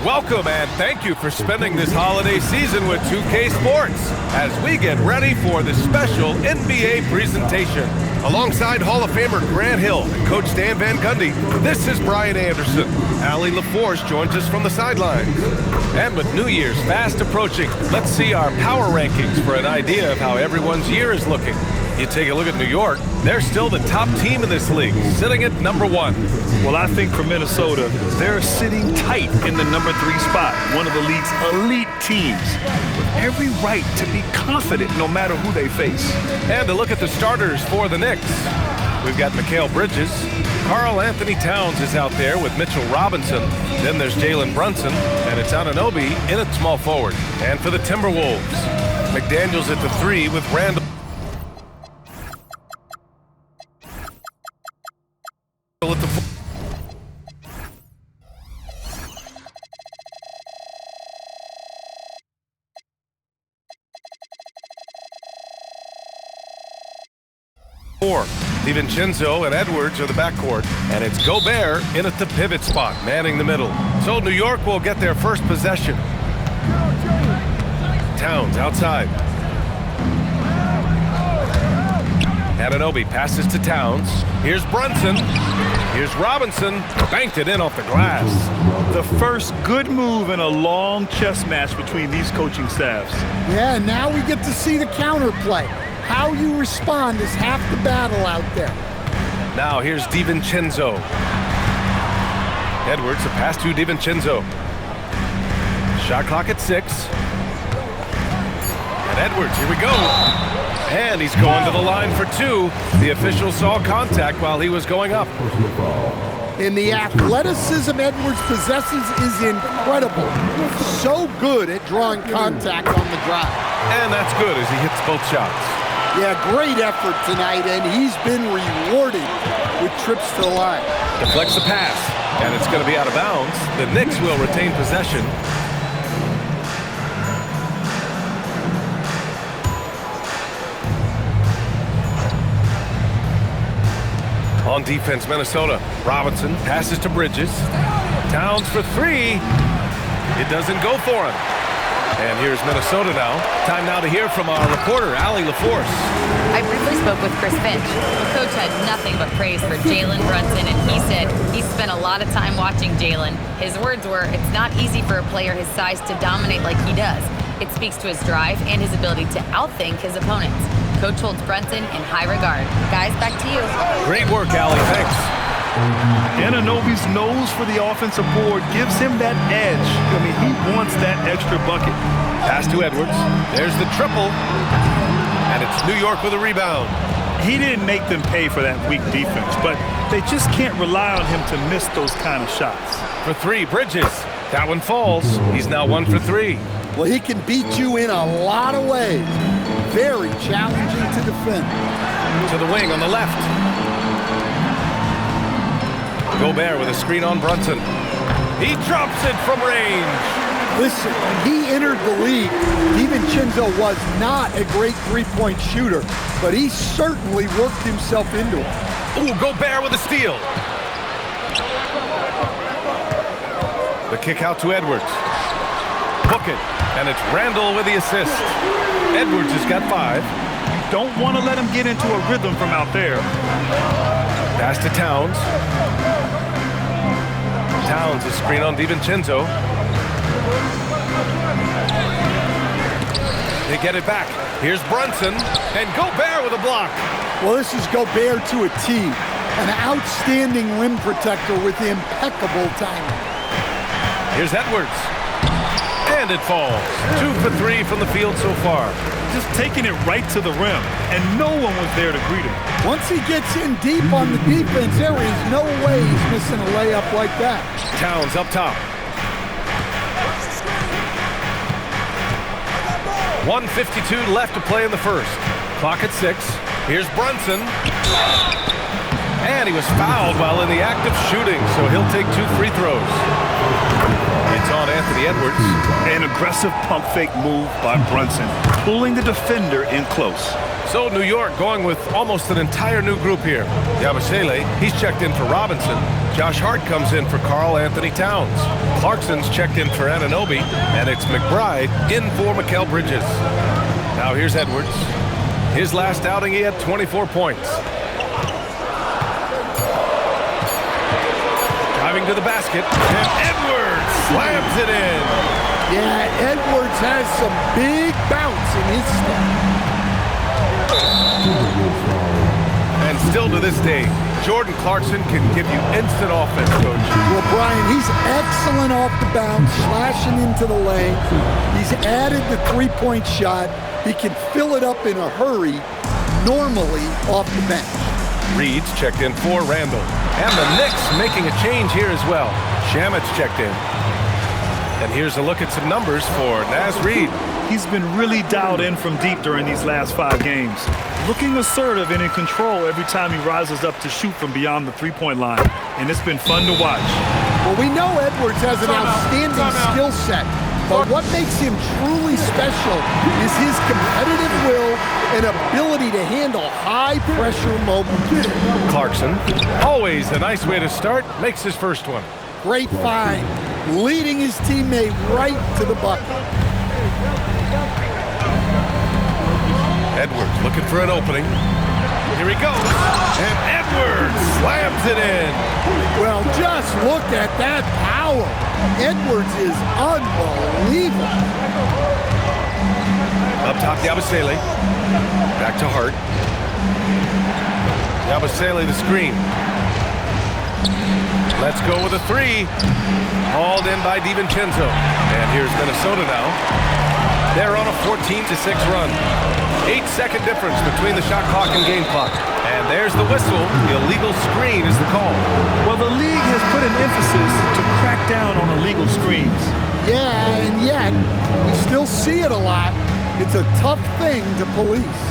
Welcome and thank you for spending this holiday season with 2K Sports as we get ready for the special NBA presentation. Alongside Hall of Famer Grant Hill and Coach Dan Van Gundy, this is Brian Anderson. Allie LaForce joins us from the sidelines. And with New Year's fast approaching, let's see our power rankings for an idea of how everyone's year is looking. You take a look at New York, they're still the top team in this league, sitting at number 1. Well, I think for Minnesota, they're sitting tight in the number 3 spot, one of the league's elite teams, with every right to be confident no matter who they face. And to look at the starters for the Knicks, we've got Mikal Bridges. Karl Anthony Towns is out there with Mitchell Robinson. Then there's Jalen Brunson, and it's Anunoby in at small forward. And for the Timberwolves, McDaniels at the 3 with Randall at the 4. DiVincenzo and Edwards are the backcourt, and it's Gobert in at the pivot spot, manning the middle. So New York will get their first possession. Towns outside. Anunoby passes to Towns. Here's Brunson. Here's Robinson. Banked it in off the glass. The first good move in a long chess match between these coaching staffs. Yeah, now we get to see the counterplay. How you respond is half the battle out there. Now here's DiVincenzo. Edwards, a pass to DiVincenzo. Shot clock at 6. And Edwards, here we go. And he's going to the line for 2. The official saw contact while he was going up. And the athleticism Edwards possesses is incredible. So good at drawing contact on the drive. And that's good as he hits both shots. Yeah, great effort tonight, and he's been rewarded with trips to the line. Deflects the pass, and it's going to be out of bounds. The Knicks will retain possession. On defense, Minnesota. Robinson passes to Bridges. Towns for 3. It doesn't go for him. And here's Minnesota now. Time now to hear from our reporter, Allie LaForce. I briefly spoke with Chris Finch. Coach had nothing but praise for Jalen Brunson, and he said he spent a lot of time watching Jalen. His words were, it's not easy for a player his size to dominate like he does. It speaks to his drive and his ability to outthink his opponents. Coach holds Brunson in high regard. Guys, back to you. Great work, Allie. Thanks. Anunoby's nose for the offensive board gives him that edge. I mean, he wants that extra bucket. Pass to Edwards. There's the triple. And it's New York with a rebound. He didn't make them pay for that weak defense, but they just can't rely on him to miss those kind of shots. For 3, Bridges. That one falls. He's now 1 for 3. Well, he can beat you in a lot of ways. Very challenging to defend. To the wing on the left. Gobert with a screen on Brunson. He drops it from range. Listen, when he entered the league, DiVincenzo was not a great three-point shooter, but he certainly worked himself into it. Ooh, Gobert with a steal. The kick out to Edwards. Book it, and it's Randall with the assist. Edwards has got 5. Don't want to let him get into a rhythm from out there. Pass to Towns. Towns, a screen on DiVincenzo. They get it back. Here's Brunson, and Gobert with a block. Well, this is Gobert to a T. An outstanding rim protector with impeccable timing. Here's Edwards. And it falls. 2 for 3 from the field so far. Just taking it right to the rim, and no one was there to greet him. Once he gets in deep on the defense, there is no way he's missing a layup like that. Towns up top. 1:52 left to play in the first. Clock at 6. Here's Brunson. And he was fouled while in the act of shooting, so he'll take 2 free throws. It's on Anthony Edwards. An aggressive pump fake move by Brunson, pulling the defender in close. So New York going with almost an entire new group here. Yabusele, he's checked in for Robinson. Josh Hart comes in for Karl Anthony Towns. Clarkson's checked in for Anunoby, and it's McBride in for Mikal Bridges. Now here's Edwards. His last outing, he had 24 points. Driving to the basket, and Edwards slams it in. Yeah, Edwards has some big bounce in his step. And still to this day, Jordan Clarkson can give you instant offense, Coach. Well, Brian, he's excellent off the bounce, slashing into the lane. He's added the three-point shot. He can fill it up in a hurry, normally off the bench. Reed's checked in for Randall. And the Knicks making a change here as well. Shamit's checked in. And here's a look at some numbers for Naz Reid. He's been really dialed in from deep during these last 5 games. Looking assertive and in control every time he rises up to shoot from beyond the three-point line. And it's been fun to watch. Well, we know Edwards has an outstanding skill set, but what makes him truly special is his competitive will and ability to handle high-pressure moments. Clarkson, always a nice way to start, makes his first one. Great find, leading his teammate right to the bucket. Edwards looking for an opening. Here he goes, and Edwards slams it in. Well, just look at that power. Edwards is unbelievable. Up top, Yabusele. Back to Hart. Yabusele the screen. Let's go with a three. Hauled in by DiVincenzo. And here's Minnesota now. They're on a 14-6 run. 8-second difference between the shot clock and game clock. And there's the whistle. Illegal screen is the call. Well, the league has put an emphasis to crack down on illegal screens. Yeah, and yet, we still see it a lot. It's a tough thing to police.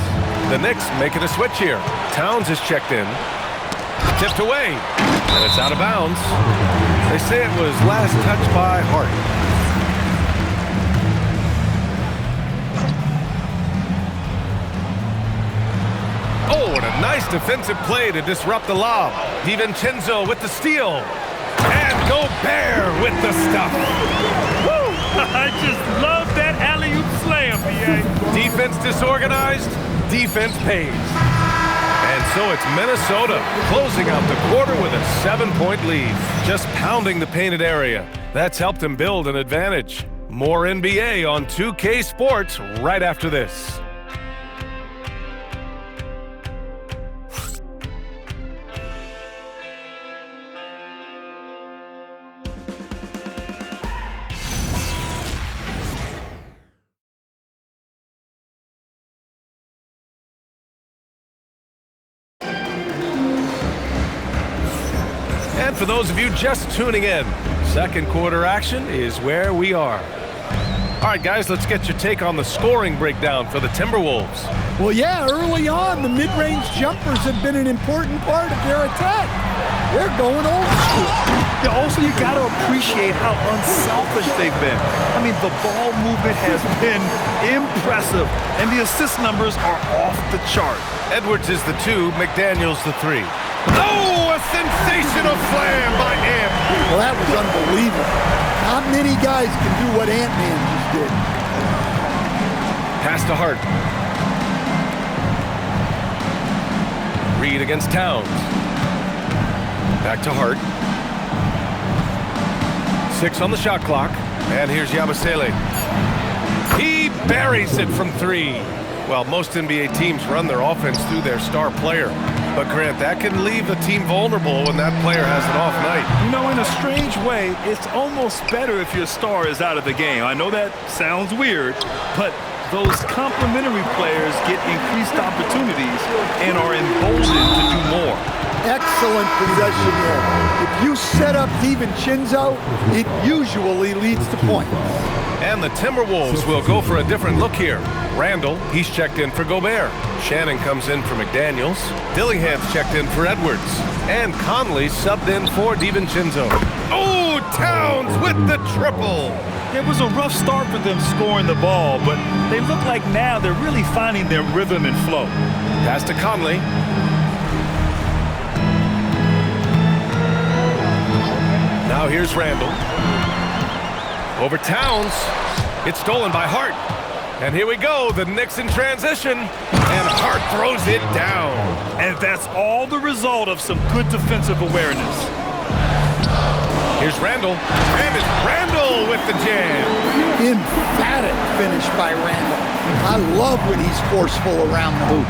The Knicks making a switch here. Towns is checked in. Tipped away. And it's out of bounds. They say it was last touched by Hart. Oh, and a nice defensive play to disrupt the lob. DiVincenzo with the steal. And Gobert with the stuff. Woo! I just love that alley-oop slam, B.A. Defense disorganized, defense pays. And so it's Minnesota closing out the quarter with a 7-point lead. Just pounding the painted area. That's helped him build an advantage. More NBA on 2K Sports right after this. And for those of you just tuning in, second quarter action is where we are. All right, guys, let's get your take on the scoring breakdown for the Timberwolves. Well, yeah, early on, the mid-range jumpers have been an important part of their attack. They're going old school. Yeah, also, you got to appreciate how unselfish they've been. I mean, the ball movement has been impressive, and the assist numbers are off the chart. Edwards is the 2, McDaniels the 3. Oh, a sensational slam by Ant. Well, that was unbelievable. Not many guys can do what Ant-Man just did. Pass to Hart. Reed against Towns. Back to Hart. 6 on the shot clock. And here's Yabusele. He buries it from 3. Well, most NBA teams run their offense through their star player. But, Grant, that can leave the team vulnerable when that player has an off night. You know, in a strange way, it's almost better if your star is out of the game. I know that sounds weird, but those complementary players get increased opportunities and are emboldened to do more. Excellent possession there. If you set up DiVincenzo, it usually leads to points. And the Timberwolves will go for a different look here. Randall, he's checked in for Gobert. Shannon comes in for McDaniels. Dillingham's checked in for Edwards. And Conley subbed in for DiVincenzo. Oh, Towns with the triple. It was a rough start for them scoring the ball, but they look like now they're really finding their rhythm and flow. Pass to Conley. Now here's Randall. Over Towns. It's stolen by Hart. And here we go, the Knicks in transition. And Hart throws it down. And that's all the result of some good defensive awareness. Here's Randall. And it's Randall with the jam. Emphatic finish by Randall. I love when he's forceful around the hoop.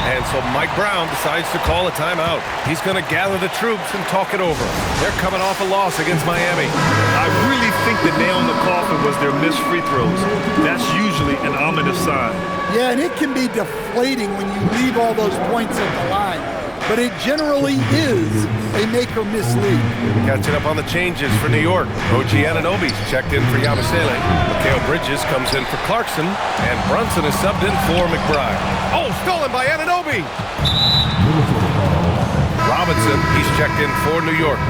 And so Mike Brown decides to call a timeout. He's going to gather the troops and talk it over. They're coming off a loss against Miami. I really think the nail in the coffin was their missed free throws. That's usually an ominous sign. Yeah, and it can be deflating when you leave all those points at the line. But it generally is a make-or-miss league. Catching up on the changes for New York. OG Anunoby's checked in for Yabusele. Mikal Bridges comes in for Clarkson. And Brunson is subbed in for McBride. Oh, stolen by Anunoby! Robinson, he's checked in for New York.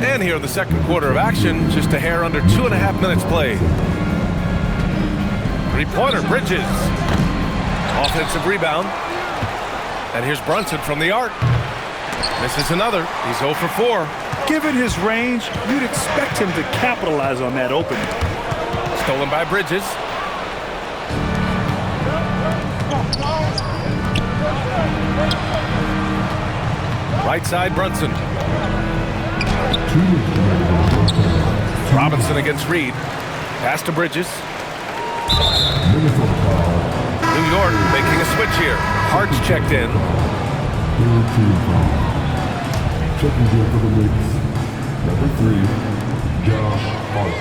And here in the second quarter of action, just a hair under 2.5 minutes played. Three-pointer, Bridges. Offensive rebound. And here's Brunson from the arc. Misses another. He's 0 for 4. Given his range, you'd expect him to capitalize on that opening. Stolen by Bridges. Right side, Brunson. Robinson against Reed. Pass to Bridges. New York making a switch here. Hart's checked in. Checking in for the Knicks. Number 3, Josh Hart.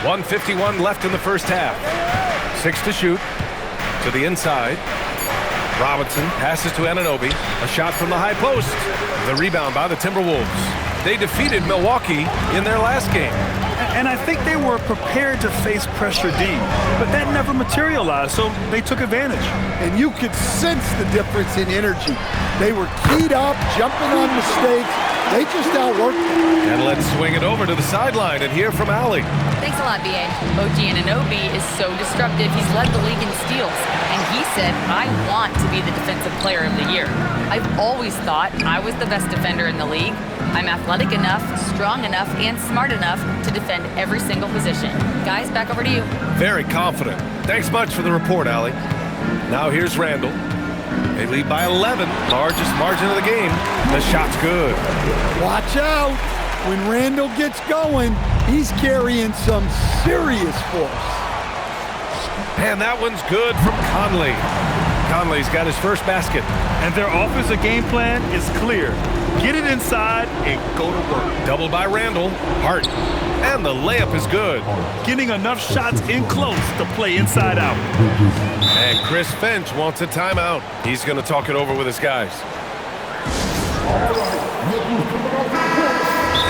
1:51 left in the first half. 6 to shoot. To the inside. Robinson passes to Anunoby. A shot from the high post. The rebound by the Timberwolves. They defeated Milwaukee in their last game. And I think they were prepared to face pressure D, but that never materialized, so they took advantage. And you could sense the difference in energy. They were keyed up, jumping on mistakes. They just outworked them. And let's swing it over to the sideline and hear from Allie. Thanks a lot, B.A. OG Anunoby is so disruptive. He's led the league in steals. And he said, I want to be the defensive player of the year. I've always thought I was the best defender in the league. I'm athletic enough, strong enough, and smart enough to defend every single position. Guys, back over to you. Very confident. Thanks much for the report, Allie. Now here's Randall. They lead by 11, largest margin of the game. The shot's good. Watch out. When Randall gets going, he's carrying some serious force. And that one's good from Conley. Conley's got his first basket. And their offensive game plan is clear. Get it inside and go to work. Doubled by Randall. Hart. And the layup is good. Getting enough shots in close to play inside out. And Chris Finch wants a timeout. He's going to talk it over with his guys.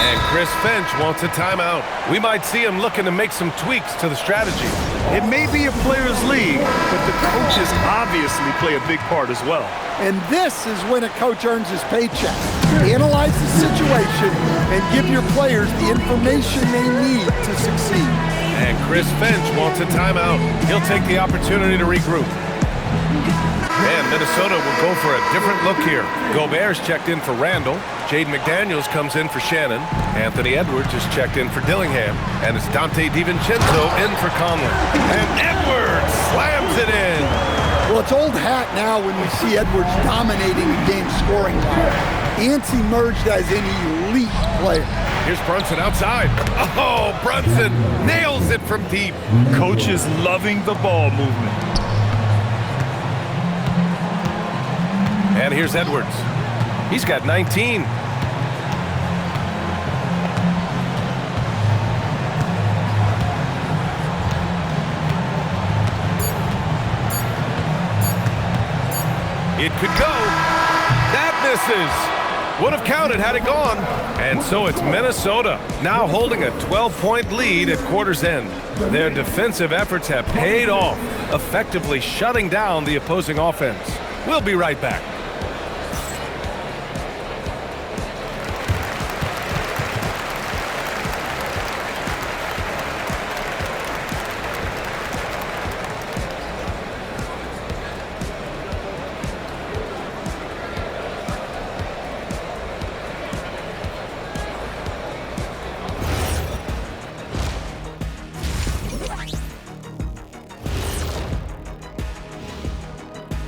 And Chris Finch wants a timeout. We might see him looking to make some tweaks to the strategy. It may be a players' league, but the coaches obviously play a big part as well. And this is when a coach earns his paycheck. Analyze the situation and give your players the information they need to succeed. And Chris Finch wants a timeout. He'll take the opportunity to regroup. And Minnesota will go for a different look here. Gobert's checked in for Randall. Jaden McDaniels comes in for Shannon. Anthony Edwards is checked in for Dillingham. And it's Dante DiVincenzo in for Conley. And Edwards slams it in. Well, it's old hat now when we see Edwards dominating the game scoring line. Ants emerged as an elite player. Here's Brunson outside. Oh, Brunson nails it from deep. Coach is loving the ball movement. And here's Edwards. He's got 19. It could go. That misses. Would have counted had it gone. And so it's Minnesota now holding a 12-point lead at quarter's end. Their defensive efforts have paid off, effectively shutting down the opposing offense. We'll be right back.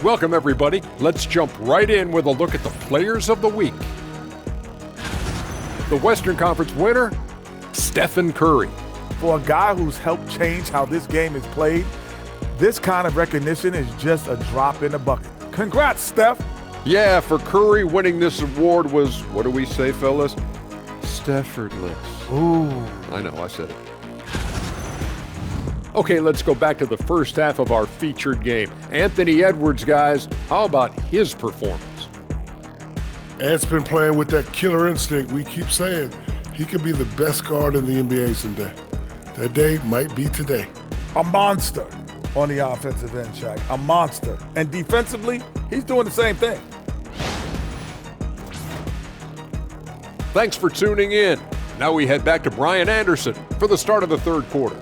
Welcome, everybody. Let's jump right in with a look at the Players of the Week. The Western Conference winner, Stephen Curry. For a guy who's helped change how this game is played, this kind of recognition is just a drop in the bucket. Congrats, Steph. Yeah, for Curry, winning this award was, what do we say, fellas? Steffordless. Ooh. I know, I said it. Okay, let's go back to the first half of our featured game. Anthony Edwards, guys, how about his performance? Ant's been playing with that killer instinct. We keep saying he could be the best guard in the NBA someday. That day might be today. A monster on the offensive end, Shaq. A monster. And defensively, he's doing the same thing. Thanks for tuning in. Now we head back to Brian Anderson for the start of the third quarter.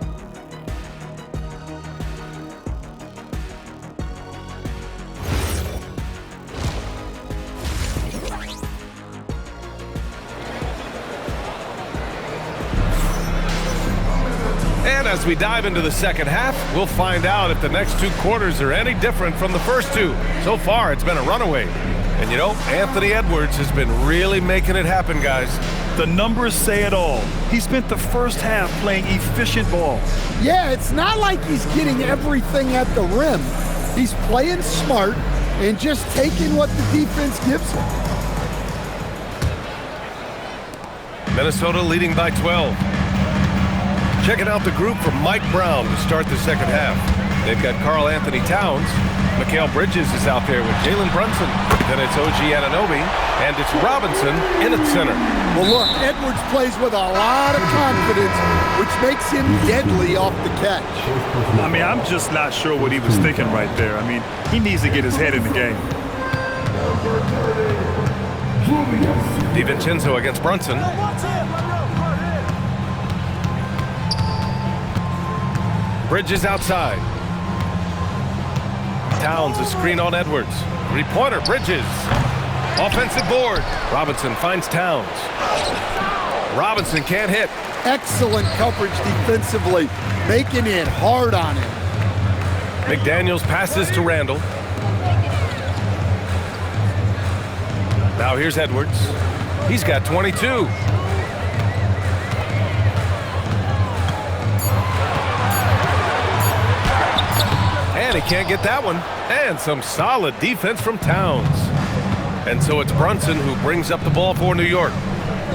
And as we dive into the second half, we'll find out if the next two quarters are any different from the first two. So far, it's been a runaway. And you know, Anthony Edwards has been really making it happen, guys. The numbers say it all. He spent the first half playing efficient ball. Yeah, it's not like he's getting everything at the rim. He's playing smart and just taking what the defense gives him. Minnesota leading by 12. Checking out the group from Mike Brown to start the second half. They've got Karl Anthony Towns. Mikal Bridges is out there with Jalen Brunson. Then it's OG Anunoby, and it's Robinson in at center. Well, look, Edwards plays with a lot of confidence, which makes him deadly off the catch. I mean, I'm just not sure what he was thinking right there. I mean, he needs to get his head in the game. DiVincenzo against Brunson. Bridges outside. Towns a screen on Edwards. Three-pointer, Bridges. Offensive board. Robinson finds Towns. Robinson can't hit. Excellent coverage defensively, making it hard on him. McDaniels passes to Randall. Now here's Edwards. He's got 22. And he can't get that one. And some solid defense from Towns. And so it's Brunson who brings up the ball for New York.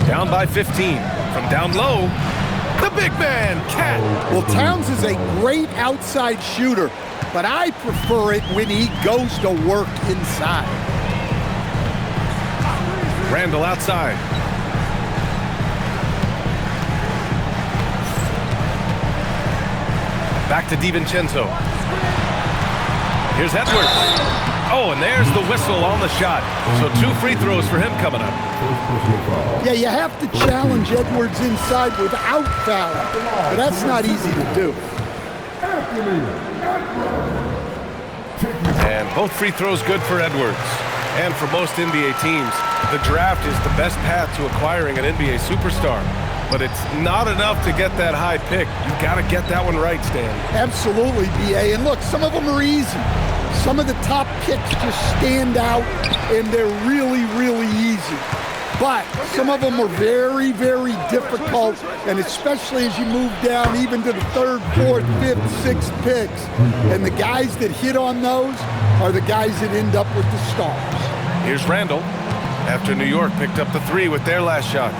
Down by 15. From down low, the big man, Cat. Well, Towns is a great outside shooter, but I prefer it when he goes to work inside. Randall outside. Back to DiVincenzo. Here's Edwards. Oh, and there's the whistle on the shot. So 2 free throws for him coming up. Yeah, you have to challenge Edwards inside without fouling, but that's not easy to do. And both free throws good for Edwards. And for most NBA teams, the draft is the best path to acquiring an NBA superstar. But it's not enough to get that high pick. You've got to get that one right, Stan. Absolutely, B.A. And look, some of them are easy. Some of the top picks just stand out, and they're really, really easy. But some of them are very, very difficult, and especially as you move down even to the 3rd, 4th, 5th, 6th picks. And the guys that hit on those are the guys that end up with the stars. Here's Randall after New York picked up the 3 with their last shot.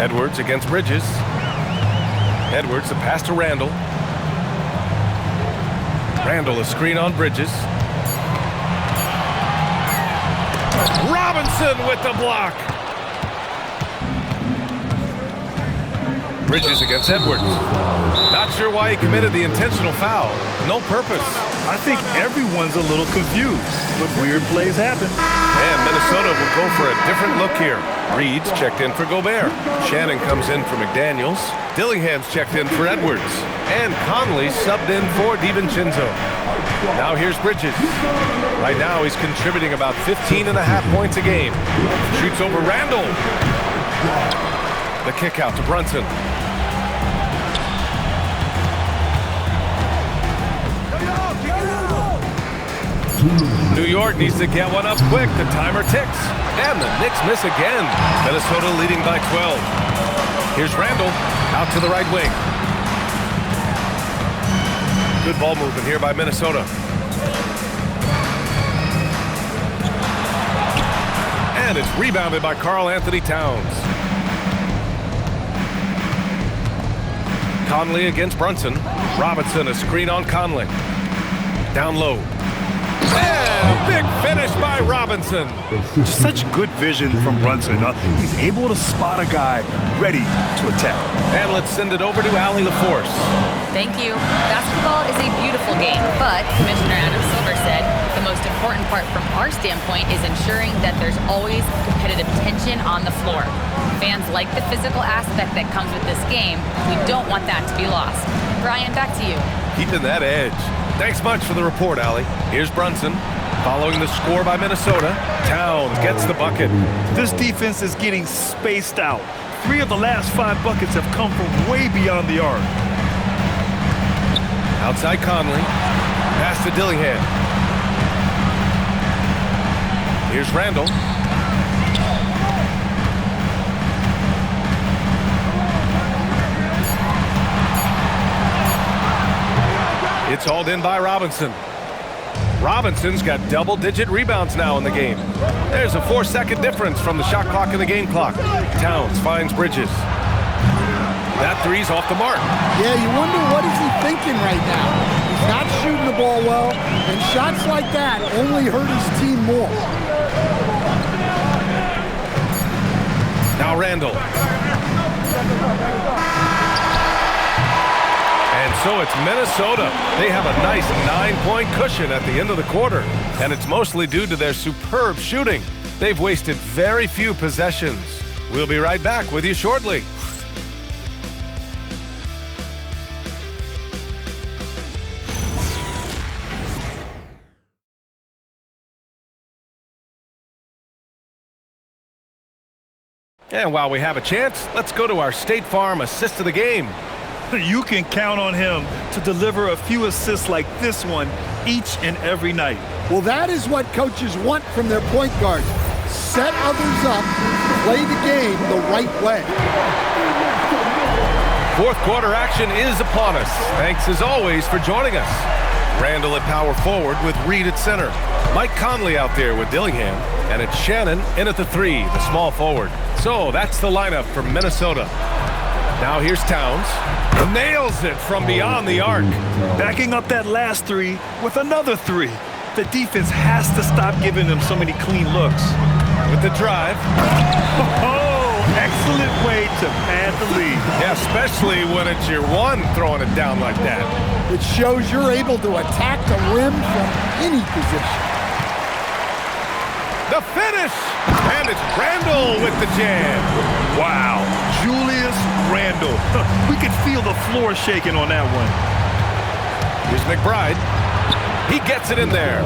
Edwards against Bridges. Edwards, the pass to Randall. Randall, a screen on Bridges. Robinson with the block. Bridges against Edwards. Not sure why he committed the intentional foul. No purpose. I think everyone's a little confused, but weird plays happen. And Minnesota will go for a different look here. Reed's checked in for Gobert. Shannon comes in for McDaniels. Dillingham's checked in for Edwards. And Conley subbed in for DiVincenzo. Now here's Bridges. Right now he's contributing about 15.5 points a game. Shoots over Randall. The kick out to Brunson. New York needs to get one up quick. The timer ticks. And the Knicks miss again. Minnesota leading by 12. Here's Randall out to the right wing. Good ball movement here by Minnesota. And it's rebounded by Karl Anthony Towns. Conley against Brunson. Robinson, a screen on Conley. Down low. And a big finish by Robinson. Such good vision from Brunson. He's able to spot a guy ready to attack. And let's send it over to Allie LaForce. Thank you. Basketball is a beautiful game, but Commissioner Adam Silver said the most important part from our standpoint is ensuring that there's always competitive tension on the floor. Fans like the physical aspect that comes with this game. We don't want that to be lost. Brian, back to you. Keeping that edge. Thanks much for the report, Allie. Here's Brunson. Following the score by Minnesota, Towns gets the bucket. This defense is getting spaced out. 3 of the last 5 buckets have come from way beyond the arc. Outside Conley. Pass to Dillingham. Here's Randall. It's hauled in by Robinson. Robinson's got double-digit rebounds now in the game. There's a 4-second difference from the shot clock and the game clock. Towns finds Bridges. That three's off the mark. Yeah, you wonder what is he thinking right now. He's not shooting the ball well, and shots like that only hurt his team more. Now Randall. And so it's Minnesota. They have a nice 9-point cushion at the end of the quarter. And it's mostly due to their superb shooting. They've wasted very few possessions. We'll be right back with you shortly. And while we have a chance, let's go to our State Farm assist of the game. You can count on him to deliver a few assists like this one each and every night. Well, that is what coaches want from their point guard. Set others up, play the game the right way. Fourth quarter action is upon us. Thanks as always for joining us. Randall at power forward with Reed at center. Mike Conley out there with Dillingham. And it's Shannon in at the 3, the small forward. So that's the lineup for Minnesota. Now here's Towns. Nails it from beyond the arc. Backing up that last 3 with another 3. The defense has to stop giving them so many clean looks. With the drive. Oh, excellent way to pad the lead. Yeah, especially when it's your one throwing it down like that. It shows you're able to attack the rim from any position. The finish! And it's Randall with the jam. Wow, Julius Randall. We could feel the floor shaking on that one. Here's McBride. He gets it in there.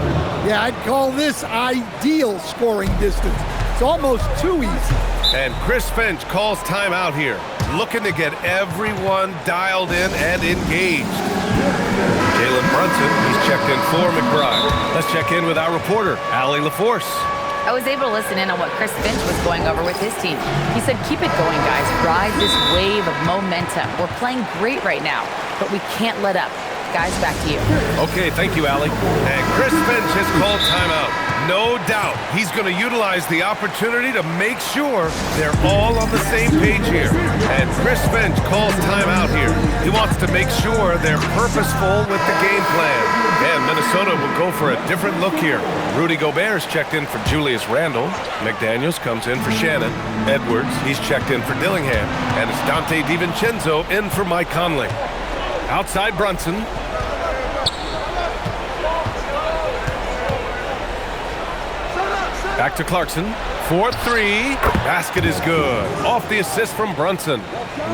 Yeah, I'd call this ideal scoring distance. It's almost too easy. And Chris Finch calls timeout here, looking to get everyone dialed in and engaged. Jalen Brunson, he's checked in for McBride. Let's check in with our reporter, Allie LaForce. I was able to listen in on what Chris Finch was going over with his team. He said, keep it going, guys. Ride this wave of momentum. We're playing great right now, but we can't let up. Guys, back to you. Okay, thank you, Allie. And Chris Finch has called timeout. No doubt he's going to utilize the opportunity to make sure they're all on the same page here. And Chris Finch calls timeout here. He wants to make sure they're purposeful with the game plan. And Minnesota will go for a different look here. Rudy Gobert's checked in for Julius Randle. McDaniels comes in for Shannon. Edwards, he's checked in for Dillingham. And it's Dante DiVincenzo in for Mike Conley. Outside Brunson. Back to Clarkson. 4-3. Basket is good. Off the assist from Brunson.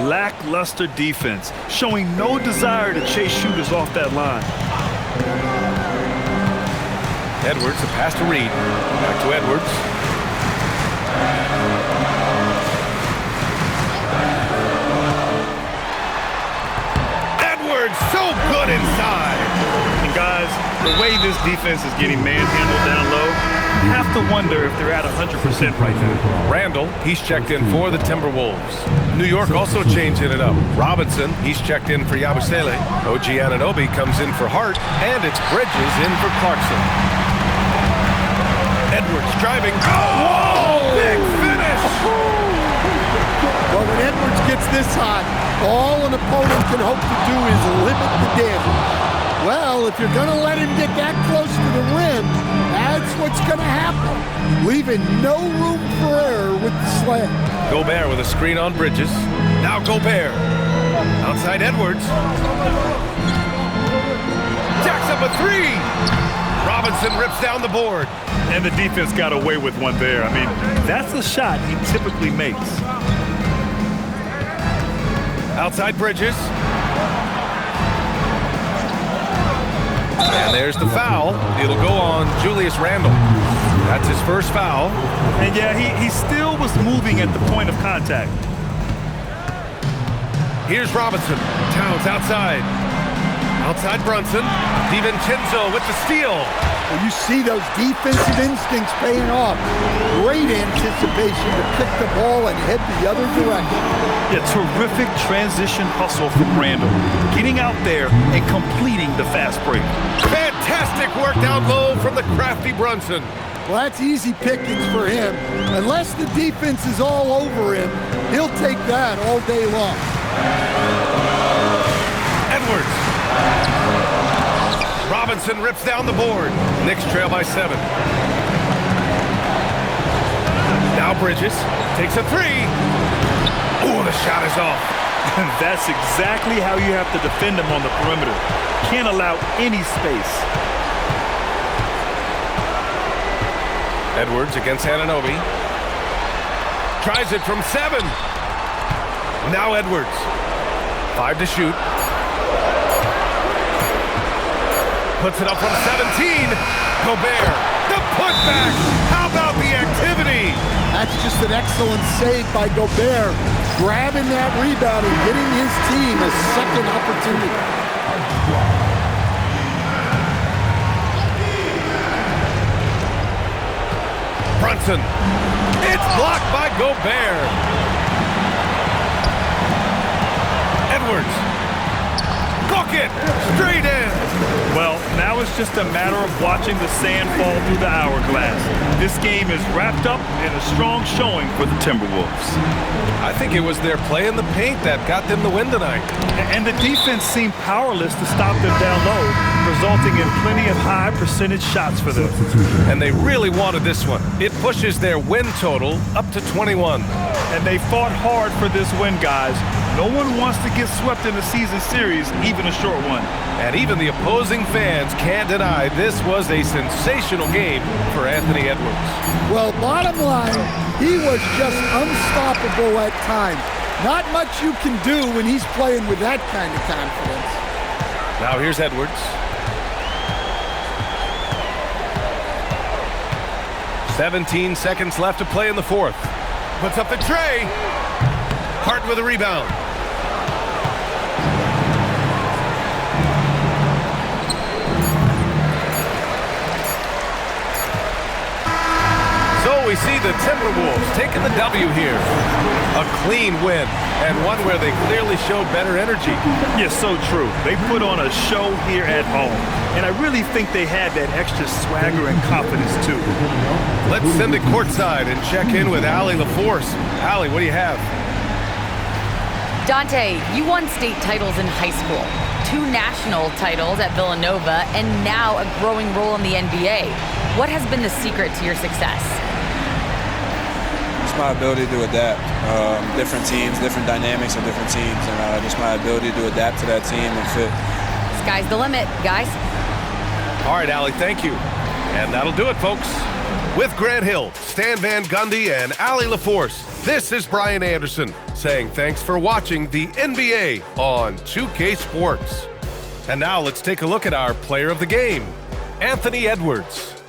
Lackluster defense, showing no desire to chase shooters off that line. Edwards, a pass to Reed. Back to Edwards. So good inside. And guys, The way this defense is getting manhandled down low, you have to wonder if they're at 100% right now. Randall, he's checked in for the Timberwolves. New York also changing it up. Robinson, he's checked in for Yabusele. OG Anunoby comes in for Hart, and it's Bridges in for Clarkson. Edwards driving. Oh, big finish! Well, when Edwards gets this hot, all an opponent can hope to do is limit the damage. Well, if you're going to let him get that close to the rim, that's what's going to happen, leaving no room for error with the slam. Gobert with a screen on Bridges. Now Gobert. Outside Edwards. Jacks up a three. Robinson rips down the board. And the defense got away with one there. I mean, that's the shot he typically makes. Outside Bridges. And there's the foul. It'll go on Julius Randle. That's his first foul. And yeah, he still was moving at the point of contact. Here's Robinson. Towns outside. Outside Brunson. DiVincenzo with the steal. Well, you see those defensive instincts paying off. Great anticipation to pick the ball and head the other direction. Yeah, terrific transition hustle from Randall. Getting out there and completing the fast break. Fantastic work down low from the crafty Brunson. Well, that's easy pickings for him. Unless the defense is all over him, he'll take that all day long. Edwards. Robinson rips down the board. Knicks trail by 7. Now Bridges takes a three. Ooh, the shot is off. That's exactly how you have to defend him on the perimeter. Can't allow any space. Edwards against Anunoby. Tries it from 7. Now Edwards. 5 to shoot. Puts it up from 17. Gobert. The putback. How about the activity? That's just an excellent save by Gobert. Grabbing that rebound and getting his team a second opportunity. Brunson. It's blocked by Gobert. Edwards. Book it. Straight in. Well, now it's just a matter of watching the sand fall through the hourglass. This game is wrapped up in a strong showing for the Timberwolves. I think it was their play in the paint that got them the win tonight. And the defense seemed powerless to stop them down low, resulting in plenty of high percentage shots for them. And they really wanted this one. It pushes their win total up to 21. And they fought hard for this win, guys. No one wants to get swept in the season series, even a short one. And even the opposing fans can't deny this was a sensational game for Anthony Edwards. Well, bottom line, he was just unstoppable at times. Not much you can do when he's playing with that kind of confidence. Now here's Edwards. 17 seconds left to play in the fourth. Puts up the tray. Hart with a rebound. So we see the Timberwolves taking the W here. A clean win, and one where they clearly showed better energy. Yes, so true. They put on a show here at home, and I really think they had that extra swagger and confidence, too. Let's send it courtside and check in with Allie LaForce. Allie, what do you have? Dante, you won state titles in high school, 2 national titles at Villanova, and now a growing role in the NBA. What has been the secret to your success? Just my ability to adapt. Different teams, different dynamics of different teams, and just my ability to adapt to that team and fit. Sky's the limit, guys. All right, Allie, thank you. And that'll do it, folks. With Grant Hill, Stan Van Gundy, and Allie LaForce, this is Brian Anderson saying thanks for watching the NBA on 2K Sports. And now let's take a look at our player of the game, Anthony Edwards.